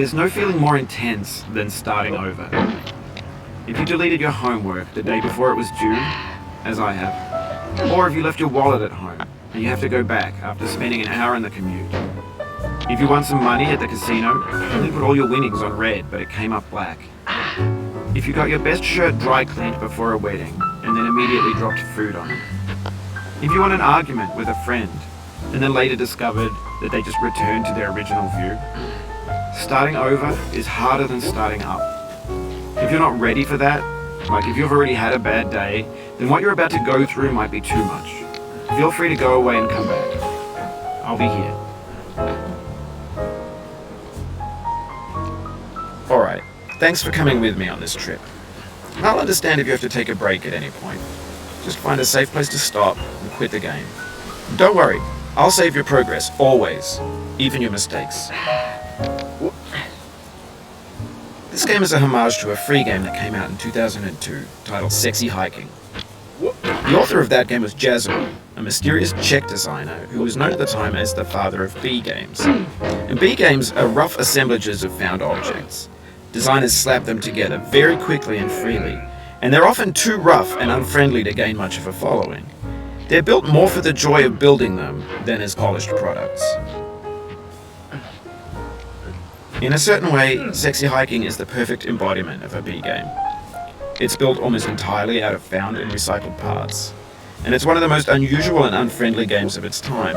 There's no feeling more intense than starting over. If you deleted your homework the day before it was due, as I have, or if you left your wallet at home and you have to go back after spending an hour in the commute. If you won some money at the casino and you put all your winnings on red but it came up black. If you got your best shirt dry cleaned before a wedding and then immediately dropped food on it. If you won an argument with a friend and then later discovered that they just returned to their original view. Starting over is harder than starting up. If you're not ready for that, like if you've already had a bad day, then what you're about to go through might be too much. Feel free to go away and come back. I'll be here. Alright, thanks for coming with me on this trip. I'll understand if you have to take a break at any point. Just find a safe place to stop and quit the game. Don't worry, I'll save your progress, always, even your mistakes. This game is a homage to a free game that came out in 2002, titled Sexy Hiking. The author of that game was Jazzo, a mysterious Czech designer who was known at the time as the father of B games. And B games are rough assemblages of found objects. Designers slap them together very quickly and freely, and they're often too rough and unfriendly to gain much of a following. They're built more for the joy of building them than as polished products. In a certain way, Sexy Hiking is the perfect embodiment of a B game. It's built almost entirely out of found and recycled parts, and it's one of the most unusual and unfriendly games of its time.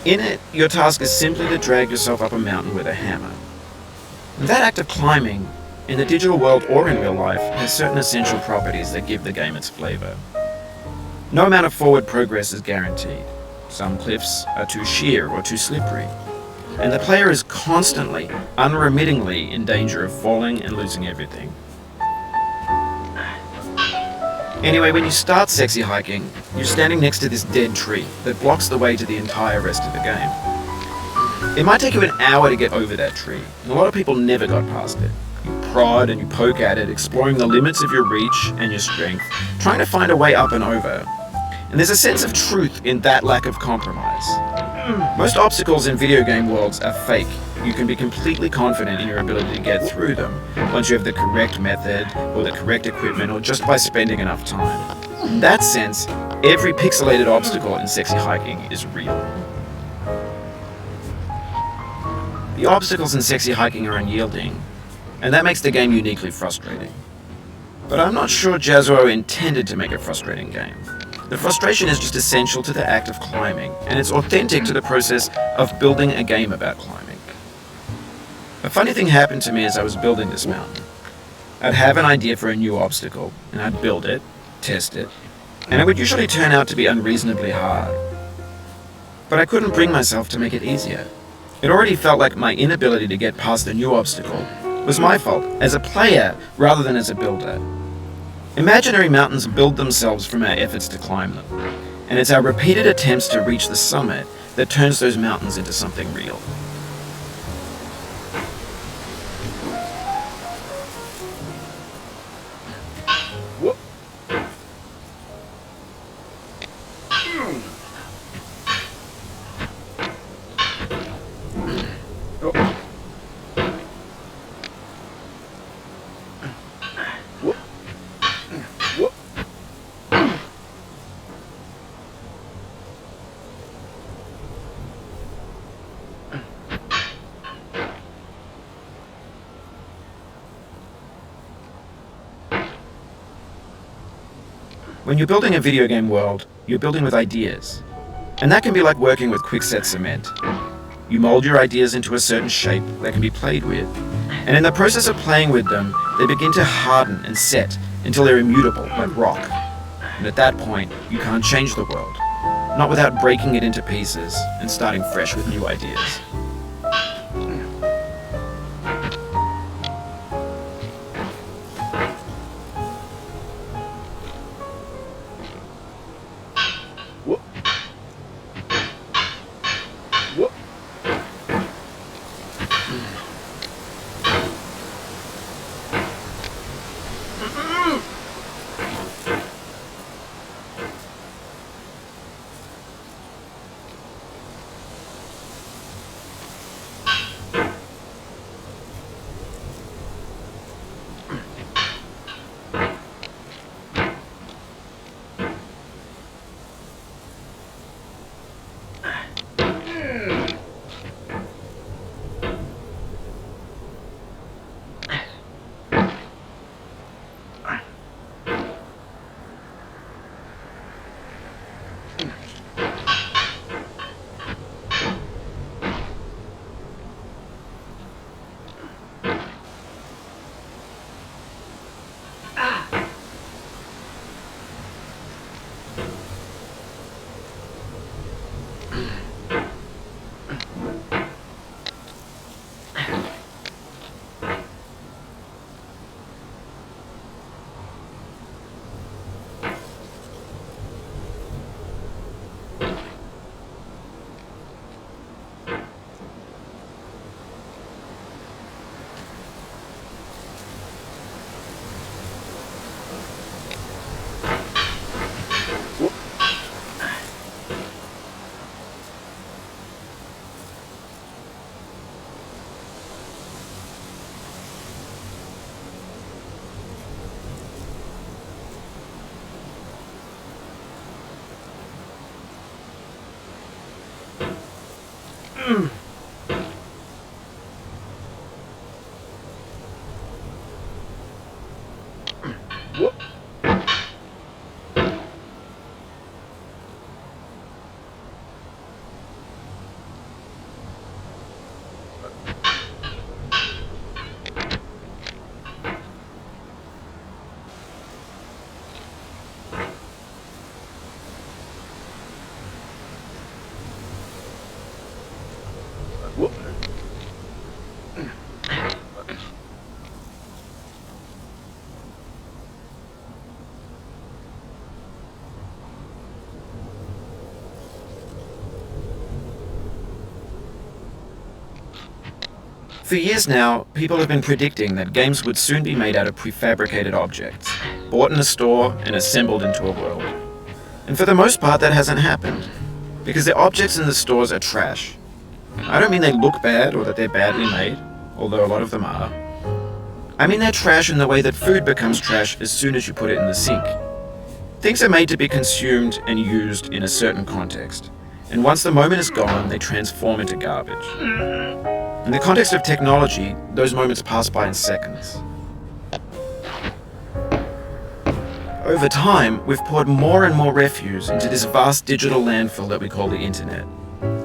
In it, your task is simply to drag yourself up a mountain with a hammer. And that act of climbing, in the digital world or in real life, has certain essential properties that give the game its flavor. No amount of forward progress is guaranteed. Some cliffs are too sheer or too slippery. And the player is constantly, unremittingly in danger of falling and losing everything. Anyway, when you start Sexy Hiking, you're standing next to this dead tree that blocks the way to the entire rest of the game. It might take you an hour to get over that tree, and a lot of people never got past it. You prod and you poke at it, exploring the limits of your reach and your strength, trying to find a way up and over. And there's a sense of truth in that lack of compromise. Most obstacles in video game worlds are fake. You can be completely confident in your ability to get through them once you have the correct method or the correct equipment or just by spending enough time. In that sense, every pixelated obstacle in Sexy Hiking is real. The obstacles in Sexy Hiking are unyielding, and that makes the game uniquely frustrating. But I'm not sure Jazzo intended to make a frustrating game. The frustration is just essential to the act of climbing, and it's authentic to the process of building a game about climbing. A funny thing happened to me as I was building this mountain. I'd have an idea for a new obstacle, and I'd build it, test it, and it would usually turn out to be unreasonably hard. But I couldn't bring myself to make it easier. It already felt like my inability to get past a new obstacle was my fault, as a player rather than as a builder. Imaginary mountains build themselves from our efforts to climb them, and it's our repeated attempts to reach the summit that turns those mountains into something real. When you're building a video game world, you're building with ideas. And that can be like working with quickset cement. You mold your ideas into a certain shape that can be played with, and in the process of playing with them, they begin to harden and set until they're immutable, like rock. And at that point, you can't change the world, not without breaking it into pieces and starting fresh with new ideas. For years now, people have been predicting that games would soon be made out of prefabricated objects, bought in a store and assembled into a world. And for the most part, that hasn't happened, because the objects in the stores are trash. I don't mean they look bad or that they're badly made, although a lot of them are. I mean they're trash in the way that food becomes trash as soon as you put it in the sink. Things are made to be consumed and used in a certain context, and once the moment is gone, they transform into garbage. In the context of technology, those moments pass by in seconds. Over time, we've poured more and more refuse into this vast digital landfill that we call the internet.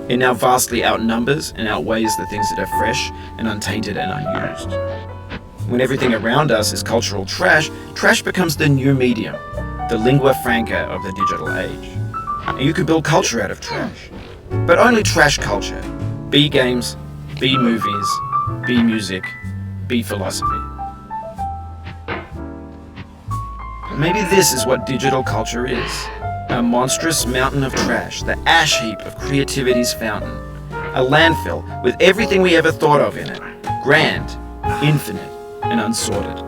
It now vastly outnumbers and outweighs the things that are fresh and untainted and unused. When everything around us is cultural trash, trash becomes the new medium, the lingua franca of the digital age. And you can build culture out of trash, but only trash culture. B games, B movies, B music, B philosophy. Maybe this is what digital culture is. A monstrous mountain of trash, the ash heap of creativity's fountain. A landfill with everything we ever thought of in it. Grand, infinite, and unsorted.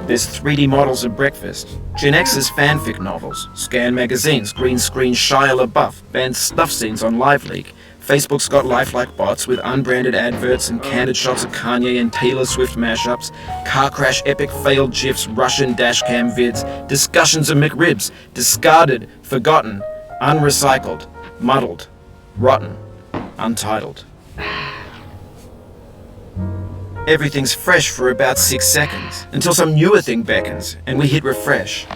There's 3D models of breakfast, Gen X's fanfic novels, scan magazines, green screen Shia LaBeouf, banned stuff scenes on LiveLeak. Facebook's got lifelike bots with unbranded adverts and candid shots of Kanye and Taylor Swift mashups, car crash epic failed GIFs, Russian dashcam vids, discussions of McRibs, discarded, forgotten, unrecycled, muddled, rotten, untitled. Everything's fresh for about 6 seconds, until some newer thing beckons, and we hit refresh.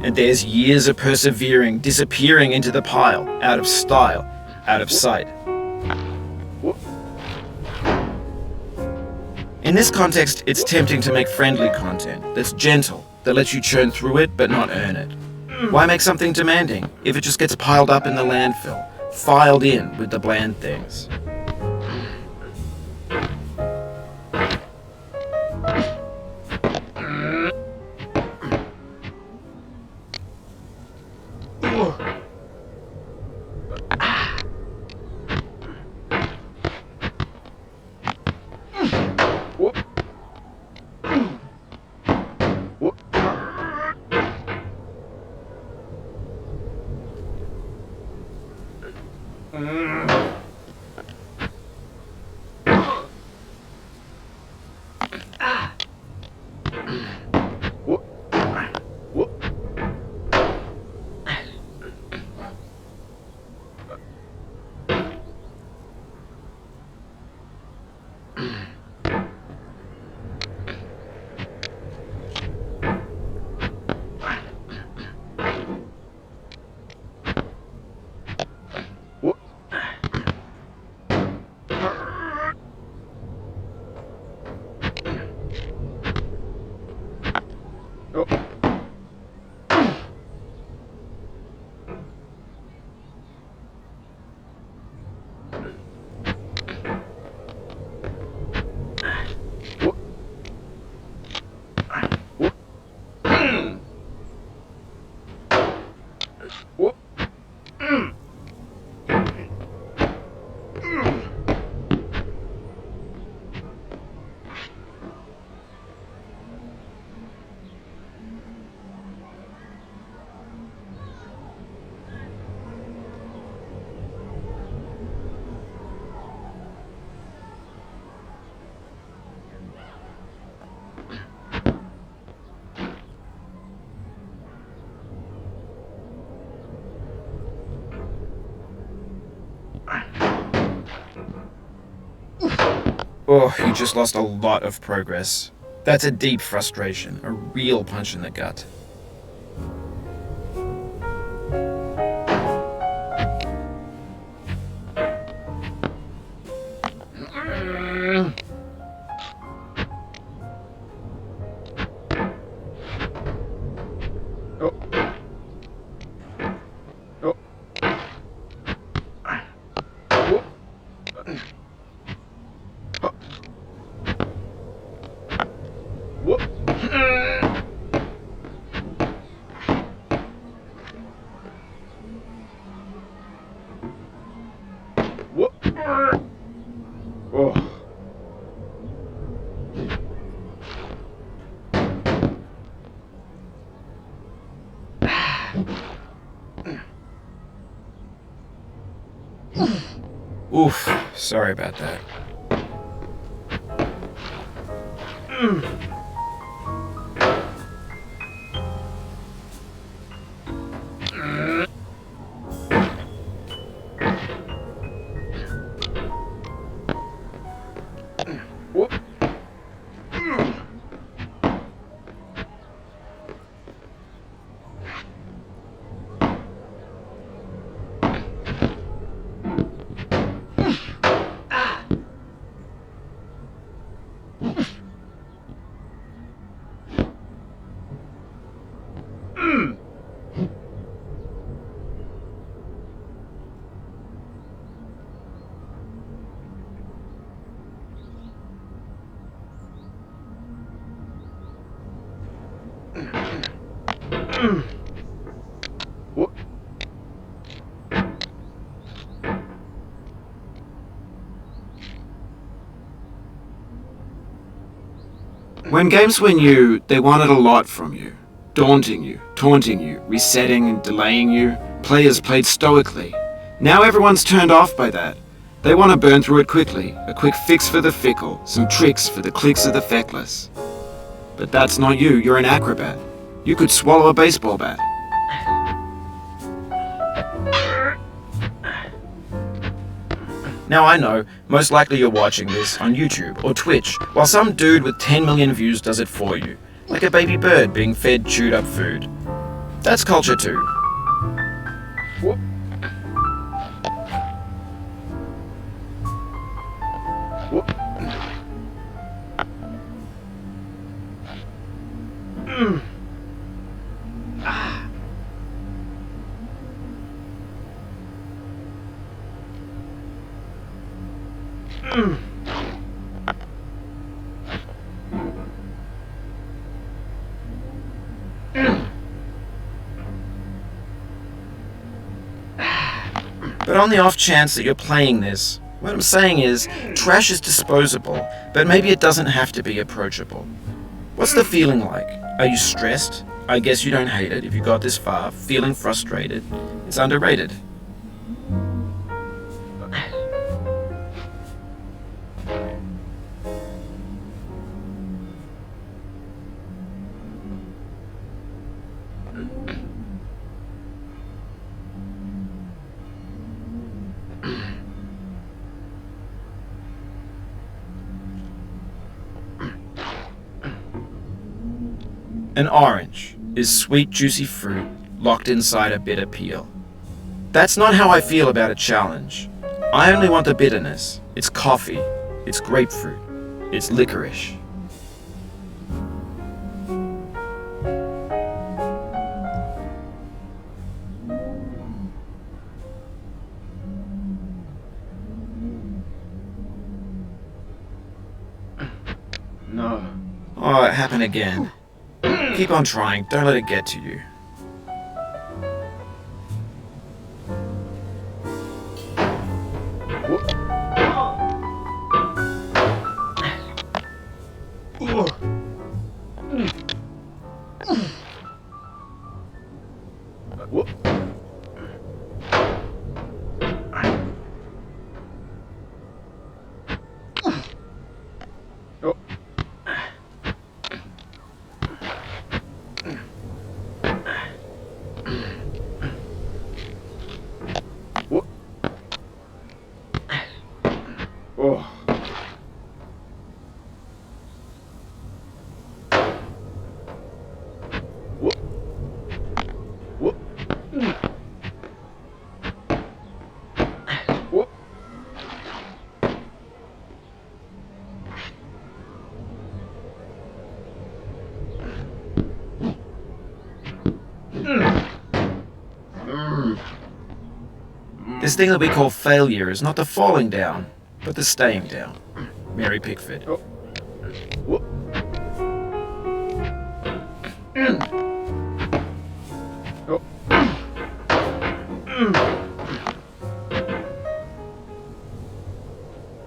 And there's years of persevering disappearing into the pile, out of style, out of sight. In this context, it's tempting to make friendly content that's gentle, that lets you churn through it but not earn it. Why make something demanding if it just gets piled up in the landfill, filed in with the bland things? Oh, you just lost a lot of progress. That's a deep frustration, a real punch in the gut. Oof, sorry about that. When games were new, they wanted a lot from you. Daunting you, taunting you, resetting and delaying you. Players played stoically. Now everyone's turned off by that. They want to burn through it quickly, a quick fix for the fickle, some tricks for the clicks of the feckless. But that's not you, you're an acrobat. You could swallow a baseball bat. Now I know, most likely you're watching this on YouTube or Twitch, while some dude with 10 million views does it for you, like a baby bird being fed chewed up food. That's culture too. Whoop. Whoop. Ah. But on the off chance that you're playing this, what I'm saying is, trash is disposable, but maybe it doesn't have to be approachable. What's the feeling like? Are you stressed? I guess you don't hate it if you got this far. Feeling frustrated? It's underrated. An orange is sweet, juicy fruit locked inside a bitter peel. That's not how I feel about a challenge. I only want the bitterness. It's coffee. It's grapefruit. It's licorice. No. Oh, it happened again. Keep on trying. Don't let it get to you. Whoop. Oh. Whoop. Oh. Whoop. Whoop. Whoop. This thing that we call failure is not the falling down, but the staying down. Mary Pickford. Oh. Whoop. Oh.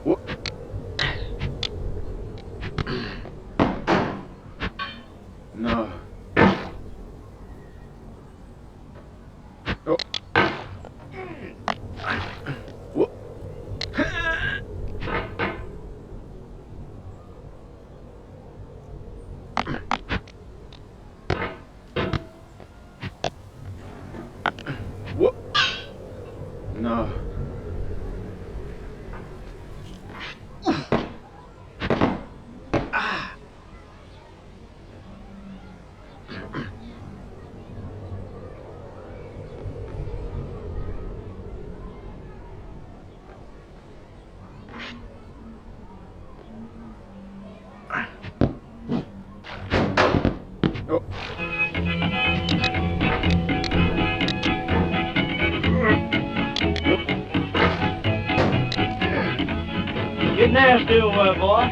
Whoop. No. Oh. Whoop. Whoop. No. Ah. Oh. Get nasty over there, boy.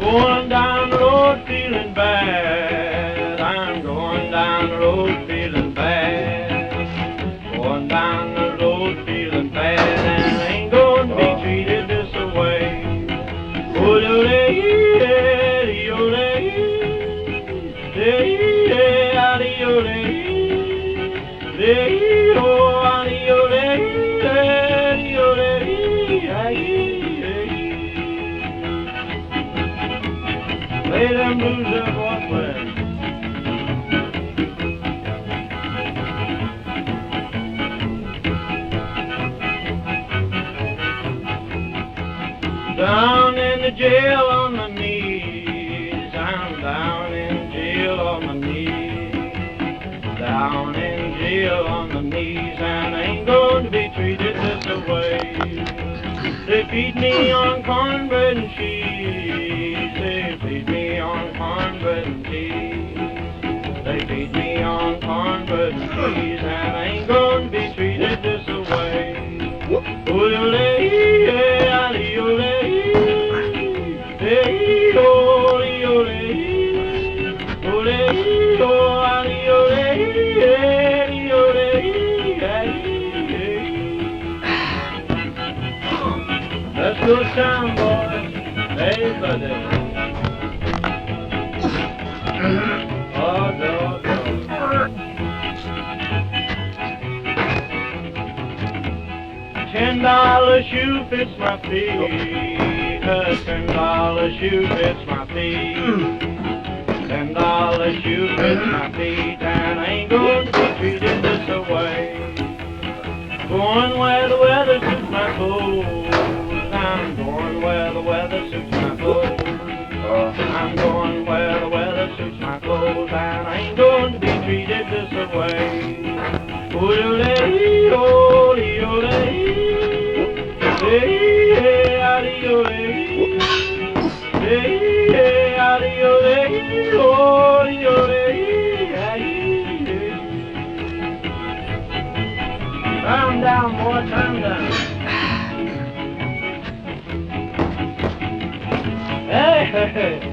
Going down the road feeling bad. I'm going down the road feeling bad. Going down the road feeling bad. And I ain't going to be treated this way. Oh, Play them blues up, boy, play. feed me on cornbread and cheese. They feed me on cornbread and cheese. They feed me on cornbread and cheese, and I ain't gonna be treated this away. Let's go down, boys. Hey, buddy. Oh, no, no. $10 shoe fits my feet. $10 shoe fits my feet. $10 shoe fits my feet, and I ain't gonna be treated this away. Going where the weather suits my clothes. I'm going where the weather suits my clothes. I'm going where the weather suits my clothes, and I ain't going to be treated this away. Calm down, boy, calm down. Hey, hey, hey.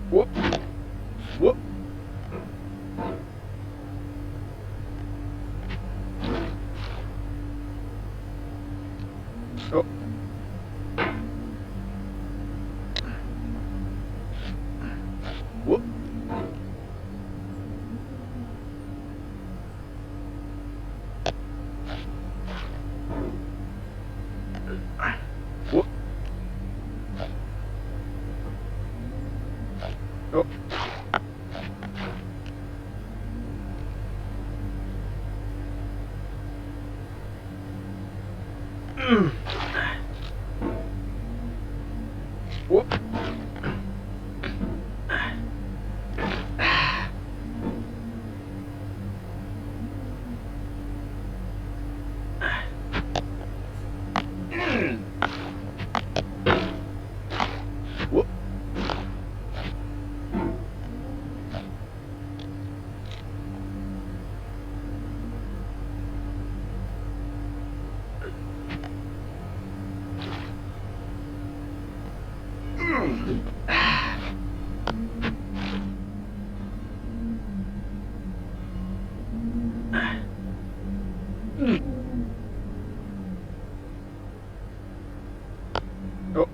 Whoop. Whoop. Oh. Whoop. Whoop. Oh. Oh.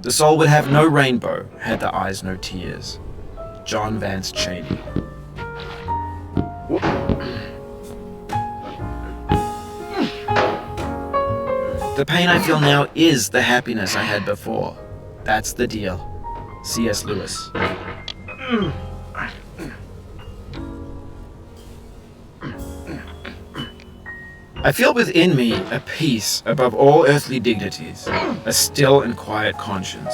The soul would have no rainbow, had the eyes no tears. John Vance Cheney. The pain I feel now is the happiness I had before. That's the deal. C.S. Lewis. I feel within me a peace above all earthly dignities, a still and quiet conscience.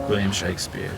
William Shakespeare.